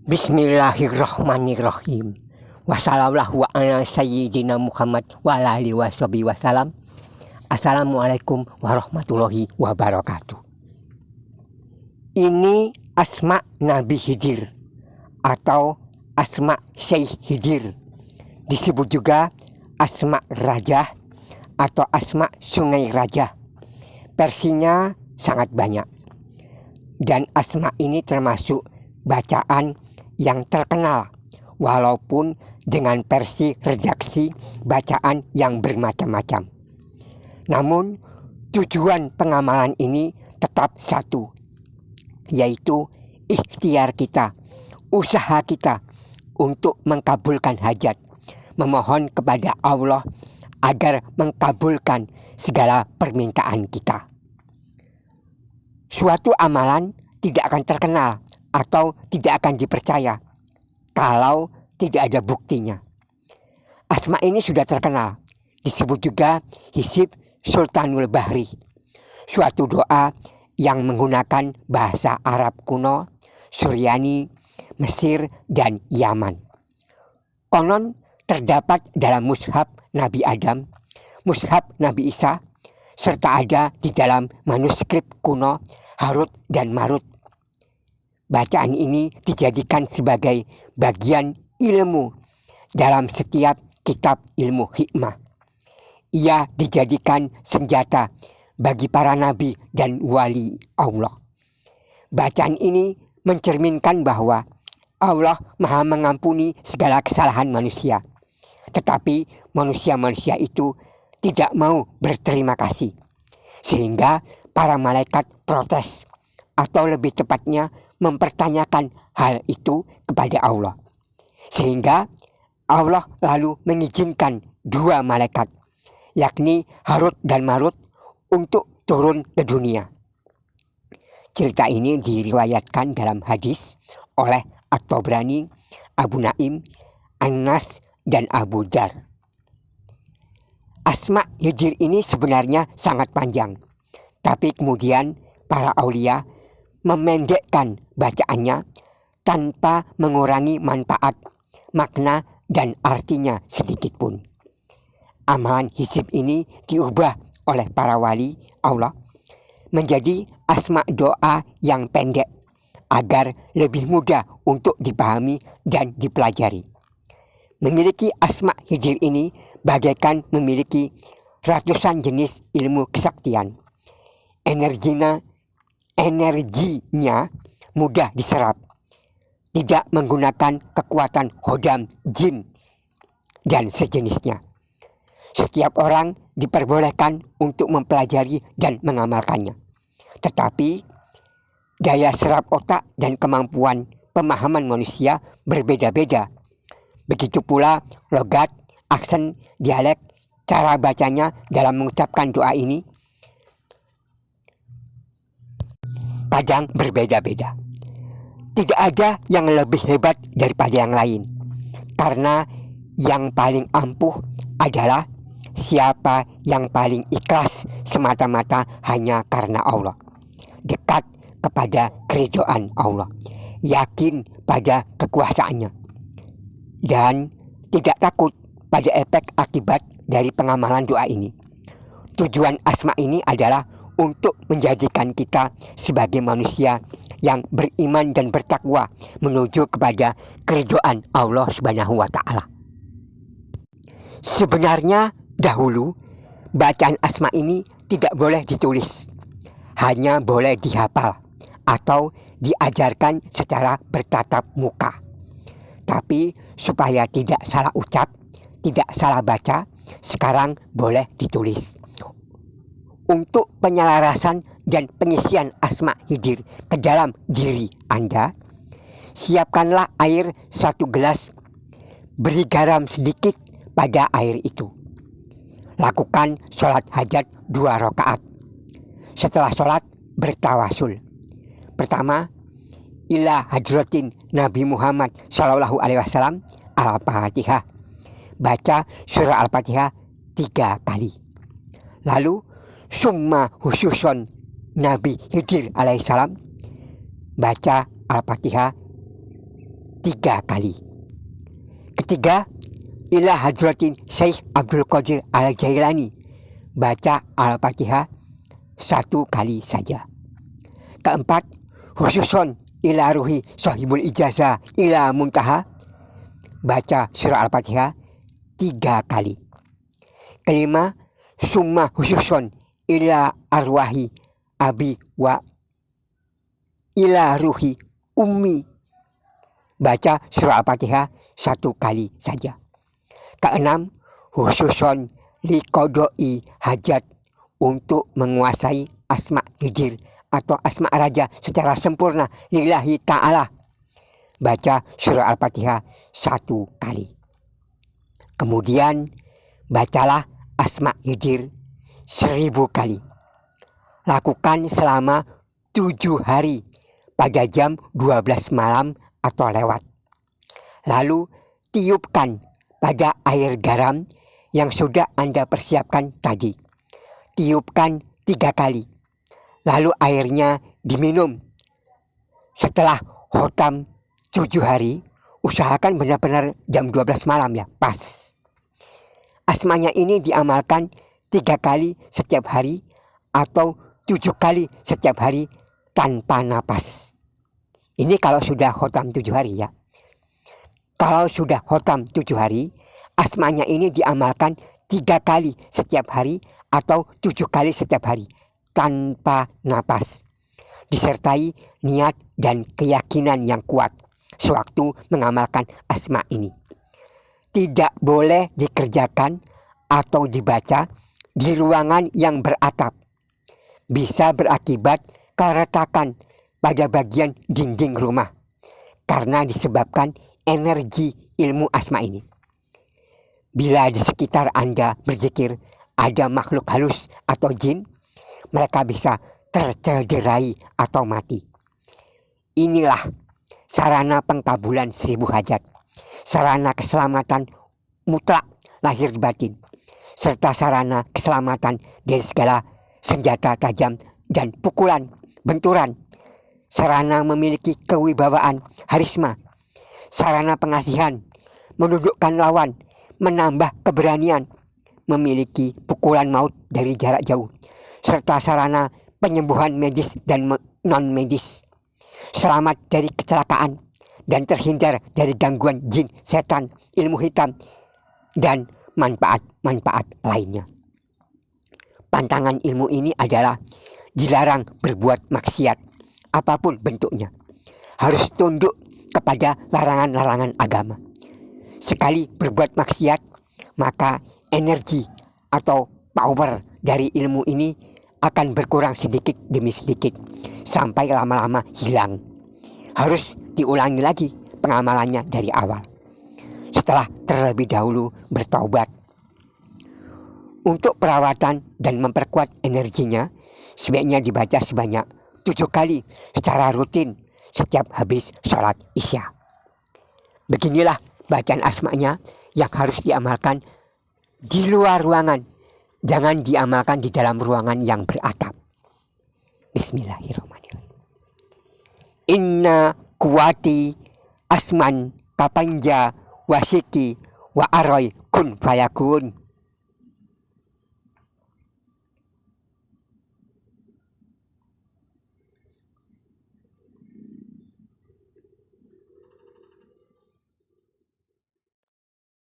Bismillahirrahmanirrahim. Wassallallahu ala sayyidina Muhammad wa ala alihi wasallam. Assalamualaikum warahmatullahi wabarakatuh. Ini asma Nabi Khidir atau asma Syekh Khidir. Disebut juga asma Rajah atau asma Sungai Rajah. Versinya sangat banyak. Dan asma ini termasuk bacaan yang terkenal, walaupun dengan versi redaksi bacaan yang bermacam-macam. Namun tujuan pengamalan ini tetap satu, yaitu ikhtiar kita, usaha kita untuk mengabulkan hajat, memohon kepada Allah agar mengabulkan segala permintaan kita. Suatu amalan tidak akan terkenal atau tidak akan dipercaya kalau tidak ada buktinya. Asma ini sudah terkenal, disebut juga Hizib Sultanul Bahri, suatu doa yang menggunakan bahasa Arab kuno, Suryani, Mesir, dan Yaman. Konon terdapat dalam mushaf Nabi Adam, mushaf Nabi Isa, serta ada di dalam manuskrip kuno Harut dan Marut. Bacaan ini dijadikan sebagai bagian ilmu dalam setiap kitab ilmu hikmah. Ia dijadikan senjata bagi para nabi dan wali Allah. Bacaan ini mencerminkan bahwa Allah Maha mengampuni segala kesalahan manusia. Tetapi manusia-manusia itu tidak mau berterima kasih. Sehingga para malaikat protes, atau lebih tepatnya mempertanyakan hal itu kepada Allah. Sehingga Allah lalu mengizinkan dua malaikat, yakni Harut dan Marut, untuk turun ke dunia. Cerita ini diriwayatkan dalam hadis oleh At-Tabrani, Abu Naim, An-Nas, dan Abu Dar. Asma Khidir ini sebenarnya sangat panjang, tapi kemudian para aulia memendekkan bacaannya tanpa mengurangi manfaat, makna, dan artinya sedikit pun. Amalan hizib ini diubah oleh para wali Allah menjadi asma doa yang pendek agar lebih mudah untuk dipahami dan dipelajari. Memiliki asma Khidir ini bagaikan memiliki ratusan jenis ilmu kesaktian. Energinya mudah diserap, tidak menggunakan kekuatan hodam, jin, dan sejenisnya. Setiap orang diperbolehkan untuk mempelajari dan mengamalkannya. Tetapi daya serap otak dan kemampuan pemahaman manusia berbeda-beda. Begitu pula logat, aksen, dialek, cara bacanya dalam mengucapkan doa ini kadang berbeda-beda. Tidak ada yang lebih hebat daripada yang lain, karena yang paling ampuh adalah siapa yang paling ikhlas semata-mata hanya karena Allah, dekat kepada keridhaan Allah, yakin pada kekuasaannya, dan tidak takut pada efek akibat dari pengamalan doa ini. Tujuan asma ini adalah untuk menjadikan kita sebagai manusia yang beriman dan bertakwa menuju kepada keridhaan Allah Subhanahu wa Ta'ala. Sebenarnya dahulu bacaan asma ini tidak boleh ditulis, hanya boleh dihafal atau diajarkan secara bertatap muka. Tapi supaya tidak salah ucap, tidak salah baca, sekarang boleh ditulis. Untuk penyelarasan dan pengisian asma Khidir ke dalam diri Anda, siapkanlah air 1 gelas, beri garam sedikit pada air itu. Lakukan sholat hajat 2 rakaat. Setelah sholat, bertawasul. Pertama, ila hadratin Nabi Muhammad Sallallahu Alaihi Wasallam Al-Fatihah. Baca surah Al-Fatihah 3 kali. Lalu summa khususon Nabi Khidir alaihissalam, baca Al-Fatihah 3 kali. Ketiga, ila hadratin Syekh Abdul Qadir Al-Jailani, baca Al-Fatihah 1 kali saja. Keempat, khususon ila ruhi sahibul ijazah ila muntaha, baca surah Al-Fatihah 3 kali. Kelima, summa khususon ila arwahi abi wa ila ruhi ummi, baca surah Al-Fatihah 1 kali saja. Keenam, khususon liqodoi hajat, untuk menguasai asma hidir atau asma raja secara sempurna lillahi ta'ala, baca surah Al-Fatihah 1 kali. Kemudian bacalah asma hidir 1000 kali. Lakukan selama 7 hari pada jam 12 malam atau lewat. Lalu tiupkan pada air garam yang sudah Anda persiapkan tadi. Tiupkan 3 kali. Lalu airnya diminum. Setelah khotam 7 hari, usahakan benar-benar jam 12 malam ya, pas. Asmanya ini diamalkan 3 kali setiap hari atau 7 kali setiap hari tanpa napas. Ini kalau sudah khotam 7 hari ya. Kalau sudah khotam 7 hari, asmanya ini diamalkan 3 kali setiap hari atau 7 kali setiap hari tanpa napas, disertai niat dan keyakinan yang kuat sewaktu mengamalkan asma ini. Tidak boleh dikerjakan atau dibaca di ruangan yang beratap. Bisa berakibat keretakan pada bagian dinding rumah karena disebabkan energi ilmu asma ini. Bila di sekitar Anda berzikir ada makhluk halus atau jin, mereka bisa tercederai atau mati. Inilah sarana pengkabulan 1000 hajat, sarana keselamatan mutlak lahir batin, serta sarana keselamatan dari segala senjata tajam dan pukulan, benturan, sarana memiliki kewibawaan, harisma, sarana pengasihan, menundukkan lawan, menambah keberanian, memiliki pukulan maut dari jarak jauh, serta sarana penyembuhan medis dan non-medis, selamat dari kecelakaan, dan terhindar dari gangguan jin, setan, ilmu hitam, dan manfaat-manfaat lainnya. Pantangan ilmu ini adalah dilarang berbuat maksiat, apapun bentuknya. Harus tunduk kepada larangan-larangan agama. Sekali berbuat maksiat, maka energi atau power dari ilmu ini akan berkurang sedikit demi sedikit sampai lama-lama hilang. Harus diulangi lagi pengamalannya dari awal setelah terlebih dahulu bertaubat. Untuk perawatan dan memperkuat energinya, sebaiknya dibaca sebanyak 7 kali secara rutin setiap habis sholat isya. Beginilah bacaan asmanya yang harus diamalkan di luar ruangan. Jangan diamalkan di dalam ruangan yang beratap. Bismillahirrahmanirrahim. Inna kuwati asman kapanja wasiki wa aroy kun fayakun.